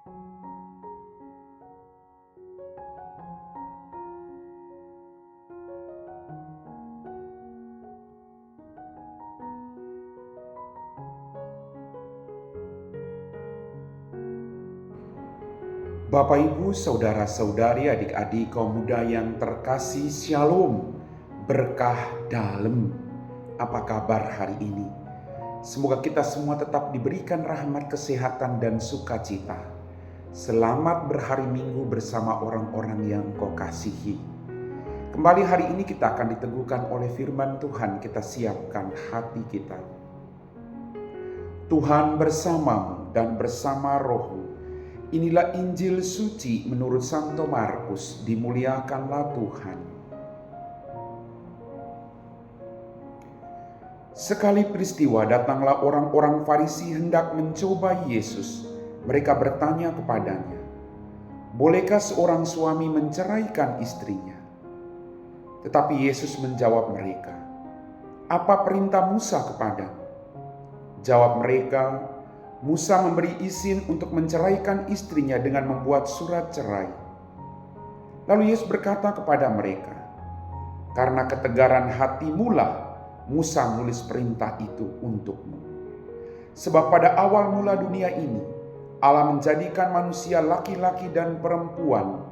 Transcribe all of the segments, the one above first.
Bapak, Ibu, saudara-saudari, adik-adik kaum muda yang terkasih, Shalom, berkah dalam. Apa kabar hari ini? Semoga kita semua tetap diberikan rahmat, kesehatan, dan sukacita. Selamat berhari Minggu bersama orang-orang yang Kau kasihi. Kembali hari ini kita akan diteguhkan oleh firman Tuhan. Kita siapkan hati kita. Tuhan bersamamu dan bersama rohmu. Inilah Injil suci menurut Santo Markus. Dimuliakanlah Tuhan. Sekali peristiwa datanglah orang-orang Farisi hendak mencoba Yesus. Mereka bertanya kepadanya, "Bolehkah seorang suami menceraikan istrinya?" Tetapi Yesus menjawab mereka, "Apa perintah Musa kepadamu?" Jawab mereka, "Musa memberi izin untuk menceraikan istrinya dengan membuat surat cerai." Lalu Yesus berkata kepada mereka, "Karena ketegaran hatimulah Musa menulis perintah itu untukmu. Sebab pada awal mula dunia ini, Allah menjadikan manusia laki-laki dan perempuan.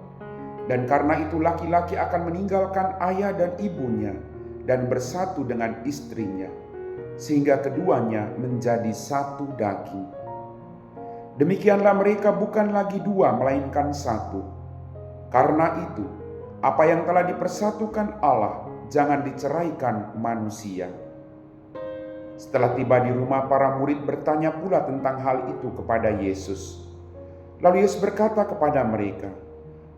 Dan karena itu laki-laki akan meninggalkan ayah dan ibunya dan bersatu dengan istrinya, sehingga keduanya menjadi satu daging. Demikianlah mereka bukan lagi dua, melainkan satu. Karena itu, apa yang telah dipersatukan Allah, jangan diceraikan manusia." Setelah tiba di rumah, para murid bertanya pula tentang hal itu kepada Yesus. Lalu Yesus berkata kepada mereka,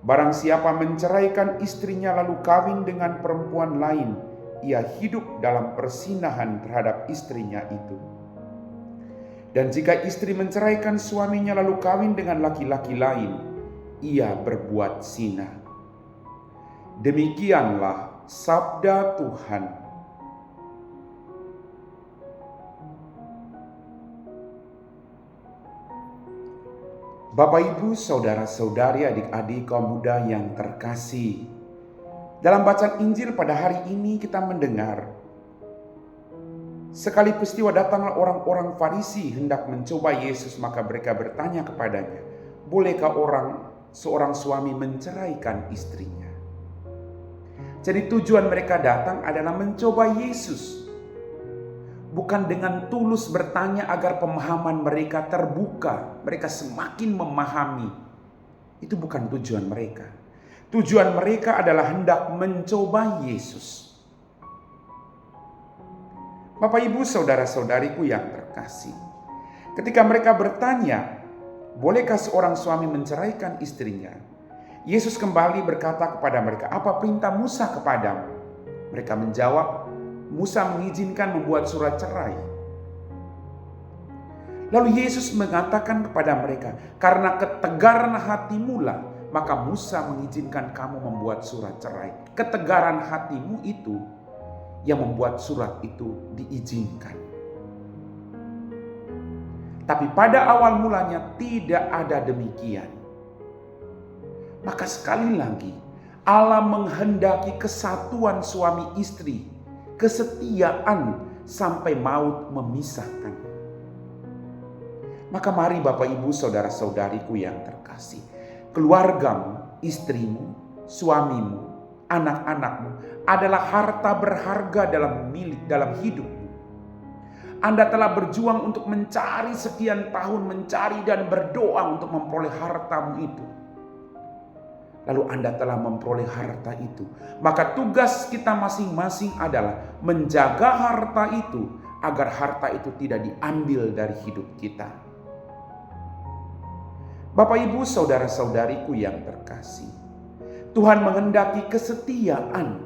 "Barang siapa menceraikan istrinya lalu kawin dengan perempuan lain, ia hidup dalam perzinahan terhadap istrinya itu. Dan jika istri menceraikan suaminya lalu kawin dengan laki-laki lain, ia berbuat zina." Demikianlah sabda Tuhan. Bapak, Ibu, saudara-saudari, adik-adik kaum muda yang terkasih, dalam bacaan Injil pada hari ini kita mendengar, sekali peristiwa datanglah orang-orang Farisi hendak mencoba Yesus, maka mereka bertanya kepadanya, "Bolehkah seorang suami menceraikan istrinya?" Jadi tujuan mereka datang adalah mencoba Yesus. Bukan dengan tulus bertanya agar pemahaman mereka terbuka, mereka semakin memahami. Itu bukan tujuan mereka. Tujuan mereka adalah hendak mencoba Yesus. Bapak, Ibu, saudara-saudariku yang terkasih, ketika mereka bertanya, "Bolehkah seorang suami menceraikan istrinya?" Yesus kembali berkata kepada mereka, "Apa perintah Musa kepadamu?" Mereka menjawab, "Musa mengizinkan membuat surat cerai." Lalu Yesus mengatakan kepada mereka, "Karena ketegaran hatimulah, maka Musa mengizinkan kamu membuat surat cerai." Ketegaran hatimu itu yang membuat surat itu diizinkan. Tapi pada awal mulanya tidak ada demikian. Maka sekali lagi, Allah menghendaki kesatuan suami istri, kesetiaan sampai maut memisahkan. Maka mari Bapak, Ibu, saudara-saudariku yang terkasih, keluargamu, istrimu, suamimu, anak-anakmu adalah harta berharga dalam hidupmu. Anda telah berjuang untuk mencari sekian tahun, mencari dan berdoa untuk memperoleh hartamu itu. Lalu Anda telah memperoleh harta itu. Maka tugas kita masing-masing adalah menjaga harta itu agar harta itu tidak diambil dari hidup kita. Bapak, Ibu, saudara-saudariku yang terkasih, Tuhan menghendaki kesetiaan.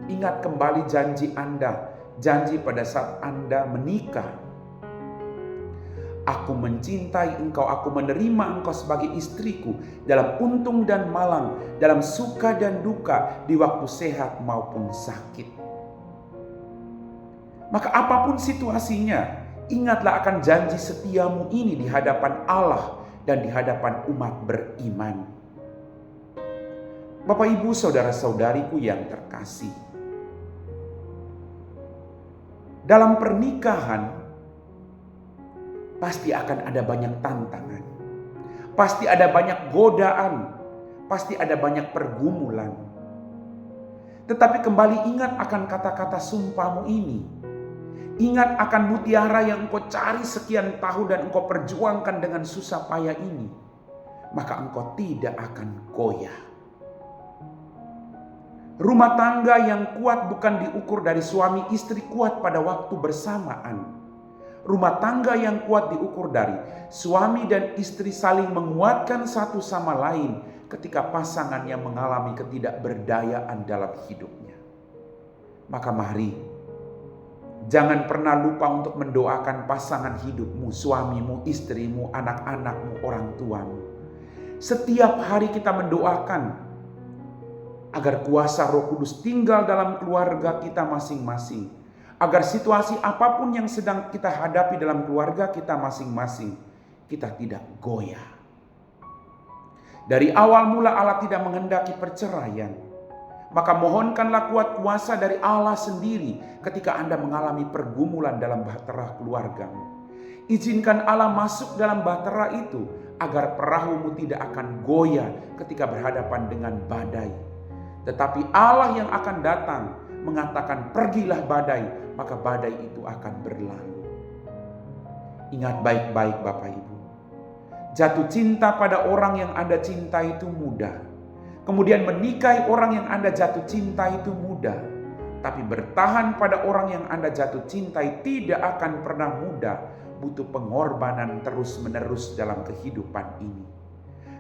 Ingat kembali janji Anda, janji pada saat Anda menikah. "Aku mencintai engkau, aku menerima engkau sebagai istriku dalam untung dan malang, dalam suka dan duka, di waktu sehat maupun sakit." Maka apapun situasinya, ingatlah akan janji setiamu ini di hadapan Allah dan di hadapan umat beriman. Bapak, Ibu, saudara-saudariku yang terkasih, dalam pernikahan pasti akan ada banyak tantangan, pasti ada banyak godaan, pasti ada banyak pergumulan. Tetapi kembali ingat akan kata-kata sumpahmu ini. Ingat akan mutiara yang engkau cari sekian tahun dan engkau perjuangkan dengan susah payah ini. Maka engkau tidak akan goyah. Rumah tangga yang kuat bukan diukur dari suami istri kuat pada waktu bersamaan. Rumah tangga yang kuat diukur dari suami dan istri saling menguatkan satu sama lain ketika pasangannya mengalami ketidakberdayaan dalam hidupnya. Maka mari, jangan pernah lupa untuk mendoakan pasangan hidupmu, suamimu, istrimu, anak-anakmu, orang tuamu. Setiap hari kita mendoakan agar kuasa Roh Kudus tinggal dalam keluarga kita masing-masing. Agar situasi apapun yang sedang kita hadapi dalam keluarga kita masing-masing, kita tidak goyah. Dari awal mula Allah tidak menghendaki perceraian. Maka mohonkanlah kuat kuasa dari Allah sendiri ketika Anda mengalami pergumulan dalam bahtera keluargamu. Izinkan Allah masuk dalam bahtera itu agar perahumu tidak akan goyah ketika berhadapan dengan badai. Tetapi Allah yang akan datang mengatakan pergilah badai, maka badai itu akan berlalu. Ingat baik-baik Bapak Ibu. Jatuh cinta pada orang yang Anda cinta itu mudah. Kemudian menikahi orang yang Anda jatuh cinta itu mudah. Tapi bertahan pada orang yang Anda jatuh cintai tidak akan pernah mudah. Butuh pengorbanan terus-menerus dalam kehidupan ini.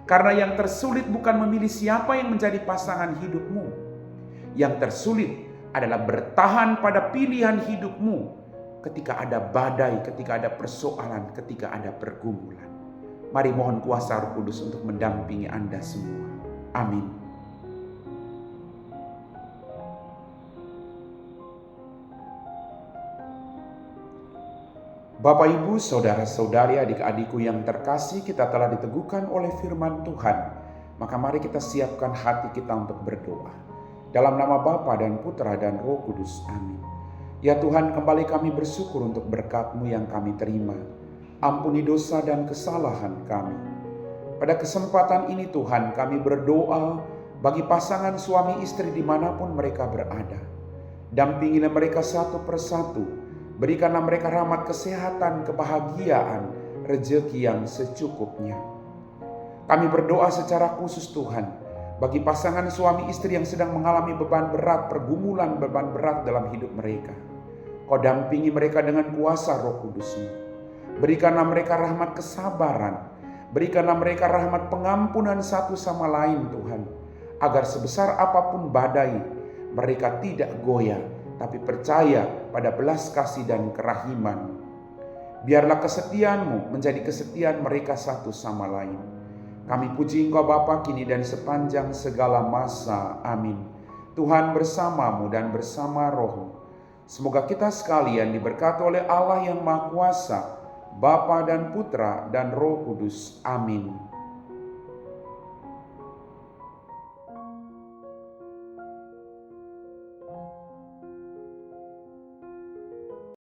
Karena yang tersulit bukan memilih siapa yang menjadi pasangan hidupmu. Yang tersulit adalah bertahan pada pilihan hidupmu ketika ada badai, ketika ada persoalan, ketika ada pergumulan. Mari mohon kuasa Roh Kudus untuk mendampingi Anda semua. Amin. Bapak, Ibu, saudara-saudari, adik-adikku yang terkasih, kita telah diteguhkan oleh firman Tuhan. Maka mari kita siapkan hati kita untuk berdoa. Dalam nama Bapa dan Putra dan Roh Kudus. Amin. Ya Tuhan, kembali kami bersyukur untuk berkat-Mu yang kami terima. Ampuni dosa dan kesalahan kami. Pada kesempatan ini Tuhan, kami berdoa bagi pasangan suami istri dimanapun mereka berada. Dampingilah mereka satu persatu. Berikanlah mereka rahmat kesehatan, kebahagiaan, rezeki yang secukupnya. Kami berdoa secara khusus Tuhan, bagi pasangan suami istri yang sedang mengalami beban berat, pergumulan beban berat dalam hidup mereka. Kau dampingi mereka dengan kuasa Roh Kudus-Mu. Berikanlah mereka rahmat kesabaran. Berikanlah mereka rahmat pengampunan satu sama lain Tuhan. Agar sebesar apapun badai, mereka tidak goyah, tapi percaya pada belas kasih dan kerahiman. Biarlah kesetiaan-Mu menjadi kesetiaan mereka satu sama lain. Kami puji Engkau Bapa kini dan sepanjang segala masa. Amin. Tuhan bersamamu dan bersama Roh-Mu. Semoga kita sekalian diberkati oleh Allah yang Maha Kuasa, Bapa dan Putra dan Roh Kudus. Amin.